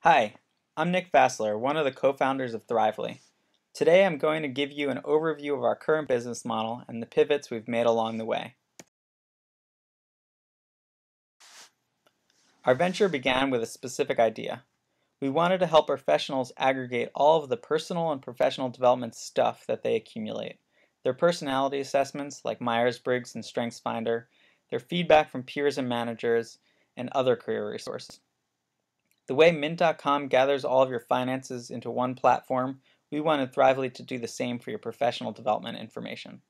Hi, I'm Nick Fassler, one of the co-founders of Thrively. Today I'm going to give you an overview of our current business model and the pivots we've made along the way. Our venture began with a specific idea. We wanted to help professionals aggregate all of the personal and professional development stuff that they accumulate. Their personality assessments like Myers-Briggs and StrengthsFinder, their feedback from peers and managers, and other career resources. The way Mint.com gathers all of your finances into one platform, we wanted Thrively to do the same for your professional development information.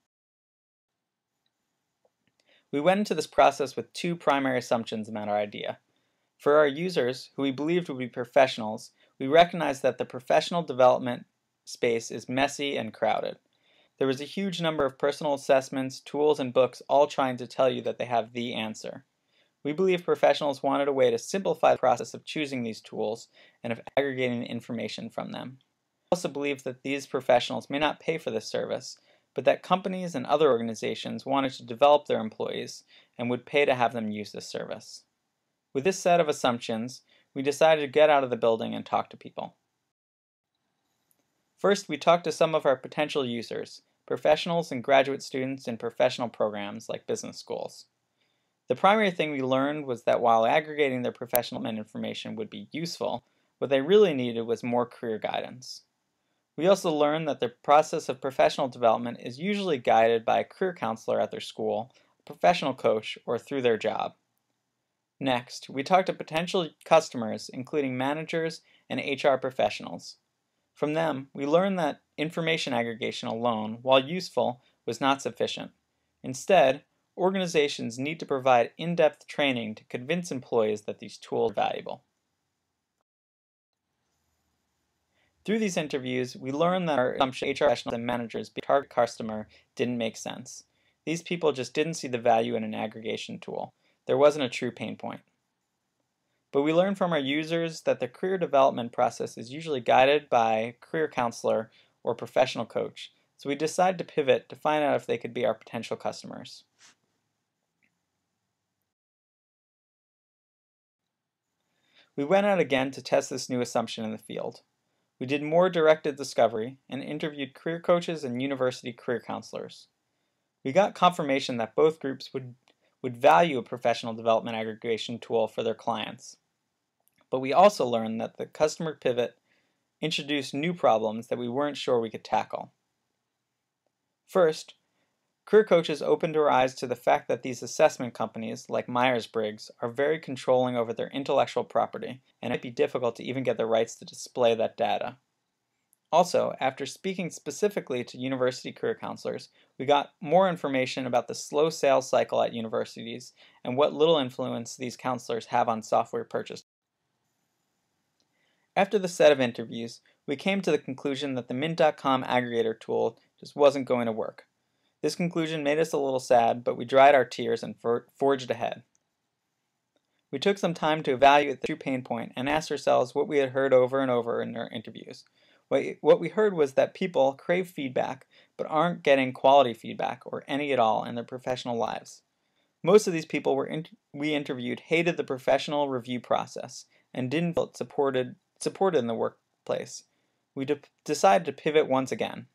We went into this process with two primary assumptions about our idea. For our users, who we believed would be professionals, we recognized that the professional development space is messy and crowded. There was a huge number of personal assessments, tools, and books all trying to tell you that they have the answer. We believe professionals wanted a way to simplify the process of choosing these tools and of aggregating information from them. We also believe that these professionals may not pay for this service, but that companies and other organizations wanted to develop their employees and would pay to have them use this service. With this set of assumptions, we decided to get out of the building and talk to people. First, we talked to some of our potential users, professionals and graduate students in professional programs like business schools. The primary thing we learned was that while aggregating their professional information would be useful, what they really needed was more career guidance. We also learned that the process of professional development is usually guided by a career counselor at their school, a professional coach, or through their job. Next, we talked to potential customers, including managers and HR professionals. From them, we learned that information aggregation alone, while useful, was not sufficient. Instead, organizations need to provide in-depth training to convince employees that these tools are valuable. Through these interviews, we learned that our assumption HR professionals and managers be a target customer didn't make sense. These people just didn't see the value in an aggregation tool. There wasn't a true pain point. But we learned from our users that the career development process is usually guided by a career counselor or professional coach, so we decided to pivot to find out if they could be our potential customers. We went out again to test this new assumption in the field. We did more directed discovery and interviewed career coaches and university career counselors. We got confirmation that both groups would value a professional development aggregation tool for their clients. But we also learned that the customer pivot introduced new problems that we weren't sure we could tackle. First, career coaches opened our eyes to the fact that these assessment companies, like Myers-Briggs, are very controlling over their intellectual property, and it might be difficult to even get the rights to display that data. Also, after speaking specifically to university career counselors, we got more information about the slow sales cycle at universities and what little influence these counselors have on software purchase. After the set of interviews, we came to the conclusion that the Mint.com aggregator tool just wasn't going to work. This conclusion made us a little sad, but we dried our tears and forged ahead. We took some time to evaluate the true pain point and asked ourselves what we had heard over and over in our interviews. What we heard was that people crave feedback but aren't getting quality feedback or any at all in their professional lives. Most of these people we interviewed hated the professional review process and didn't feel supported in the workplace. We decided to pivot once again.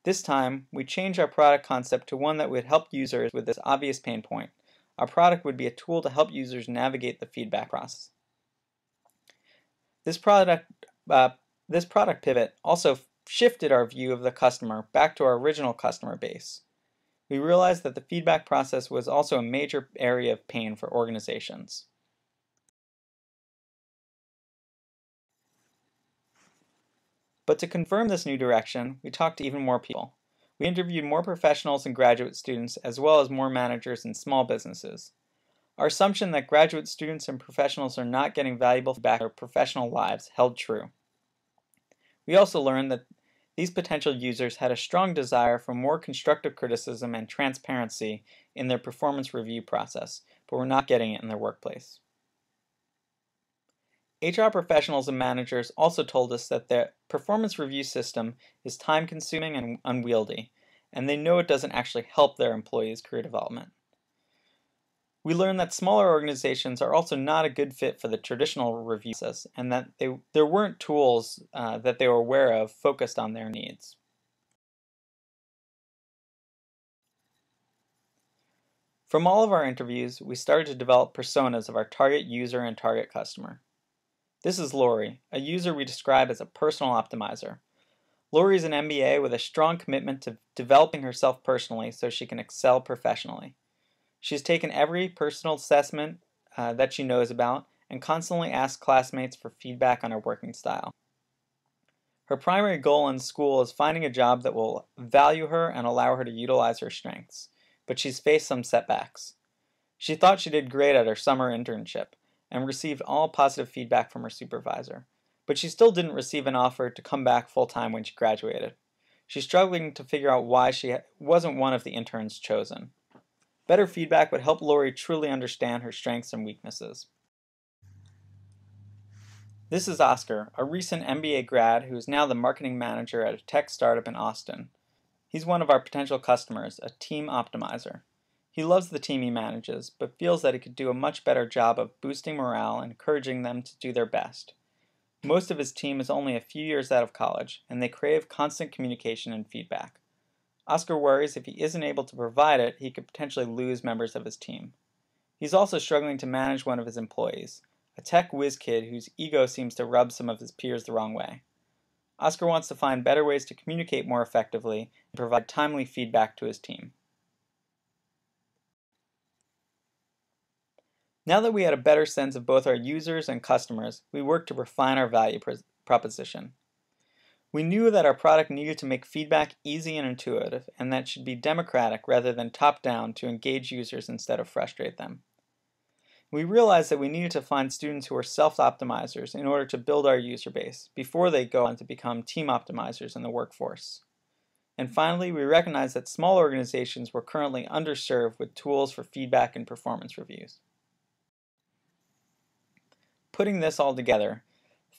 This time, we changed our product concept to one that would help users with this obvious pain point. Our product would be a tool to help users navigate the feedback process. This product pivot also shifted our view of the customer back to our original customer base. We realized that the feedback process was also a major area of pain for organizations. But to confirm this new direction, we talked to even more people. We interviewed more professionals and graduate students, as well as more managers in small businesses. Our assumption that graduate students and professionals are not getting valuable feedback in their professional lives held true. We also learned that these potential users had a strong desire for more constructive criticism and transparency in their performance review process, but were not getting it in their workplace. HR professionals and managers also told us that their performance review system is time-consuming and unwieldy, and they know it doesn't actually help their employees' career development. We learned that smaller organizations are also not a good fit for the traditional review process, and that there weren't tools that they were aware of focused on their needs. From all of our interviews, we started to develop personas of our target user and target customer. This is Lori, a user we describe as a personal optimizer. Lori is an MBA with a strong commitment to developing herself personally so she can excel professionally. She's taken every personal assessment that she knows about and constantly asks classmates for feedback on her working style. Her primary goal in school is finding a job that will value her and allow her to utilize her strengths, but she's faced some setbacks. She thought she did great at her summer internship and received all positive feedback from her supervisor, but she still didn't receive an offer to come back full-time when she graduated. She's struggling to figure out why she wasn't one of the interns chosen. Better feedback would help Lori truly understand her strengths and weaknesses. This is Oscar, a recent MBA grad who is now the marketing manager at a tech startup in Austin. He's one of our potential customers, a team optimizer. He loves the team he manages, but feels that he could do a much better job of boosting morale and encouraging them to do their best. Most of his team is only a few years out of college, and they crave constant communication and feedback. Oscar worries if he isn't able to provide it, he could potentially lose members of his team. He's also struggling to manage one of his employees, a tech whiz kid whose ego seems to rub some of his peers the wrong way. Oscar wants to find better ways to communicate more effectively and provide timely feedback to his team. Now that we had a better sense of both our users and customers, we worked to refine our value proposition. We knew that our product needed to make feedback easy and intuitive, and that it should be democratic rather than top-down to engage users instead of frustrate them. We realized that we needed to find students who are self-optimizers in order to build our user base before they go on to become team optimizers in the workforce. And finally, we recognized that small organizations were currently underserved with tools for feedback and performance reviews. Putting this all together,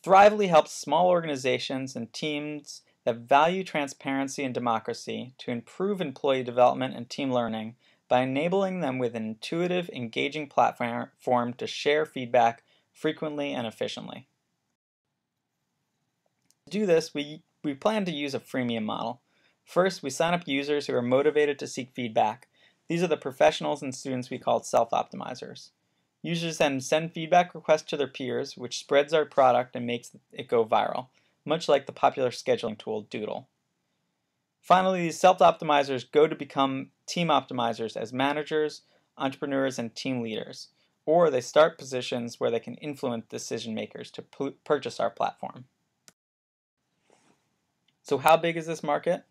Thrively helps small organizations and teams that value transparency and democracy to improve employee development and team learning by enabling them with an intuitive, engaging platform to share feedback frequently and efficiently. To do this, we plan to use a freemium model. First, we sign up users who are motivated to seek feedback. These are the professionals and students we call self-optimizers. Users then send feedback requests to their peers, which spreads our product and makes it go viral, much like the popular scheduling tool Doodle. Finally, these self-optimizers go to become team optimizers as managers, entrepreneurs, and team leaders, or they start positions where they can influence decision makers to purchase our platform. So how big is this market?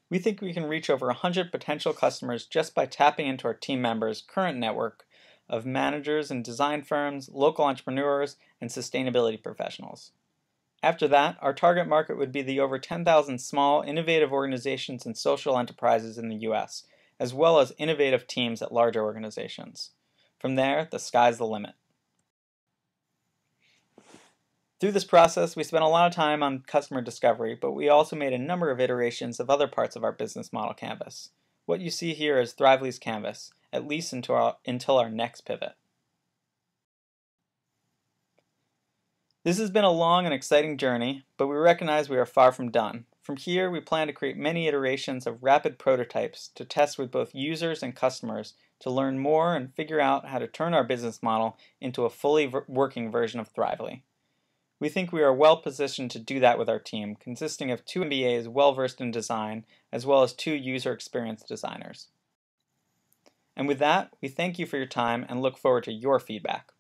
We think we can reach over 100 potential customers just by tapping into our team members' current network of managers and design firms, local entrepreneurs, and sustainability professionals. After that, our target market would be the over 10,000 small, innovative organizations and social enterprises in the US, as well as innovative teams at larger organizations. From there, the sky's the limit. Through this process, we spent a lot of time on customer discovery, but we also made a number of iterations of other parts of our business model canvas. What you see here is Thrively's canvas, at least until our next pivot. This has been a long and exciting journey, but we recognize we are far from done. From here, we plan to create many iterations of rapid prototypes to test with both users and customers to learn more and figure out how to turn our business model into a fully working version of Thrively. We think we are well positioned to do that with our team, consisting of 2 MBAs well-versed in design, as well as 2 user experience designers. And with that, we thank you for your time and look forward to your feedback.